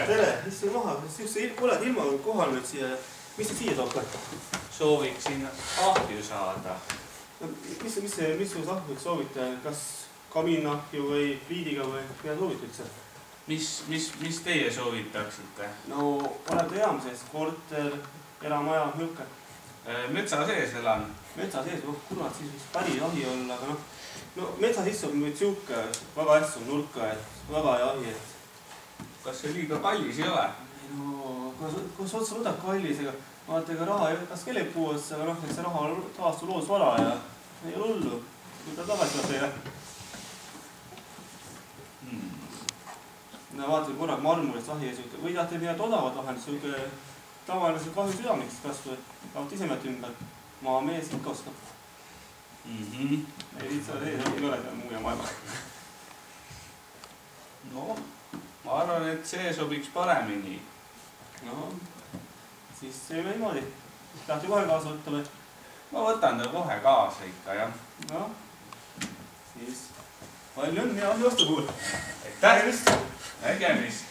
Tere, istu maha, oled ilma kohal nüüd siia. Mis sa siia toob? Sooviksin ahju saada. Mis sul ahjuks soovite? Kas kamiinahju või pliidiga või mida soovite üldse? Mis teie soovitaksite? No, olete eamises, korter, eramaja, hõlke? Metsa sees elan. Metsa sees, kurat, siis võiks päris ahi olla, aga no metsa sisse on nüüd siuke väga hästi nurka, et väga hea ahi, et... Kas see liiga kallis ei ole? No, kus otsa võtab kallis, ega vaata, ega raha ei võtas kellegi puuesse, aga noh, et see raha on tavastu loosvara ja ei ole hullu. Kui ta tagasi saab teile. No vaata, korraga marmurist ahi ja siuke, või tahate midagi odavat lahendust, siuke tavalise kahju südamiks kasvõi. Kaot ise meelt ümber. Maa mees ikka oskab. Ei viitsa teie ei ole seal muu ja maailma. No, ma arvan, et see sobiks paremini. No, siis teeme niimoodi. Tahate kohe kaasa võtta või? Ma võtan ta kohe kaasa ikka, jah. No, siis palju õnn ja ahju ostu puhul. Aitäh! Nägemist!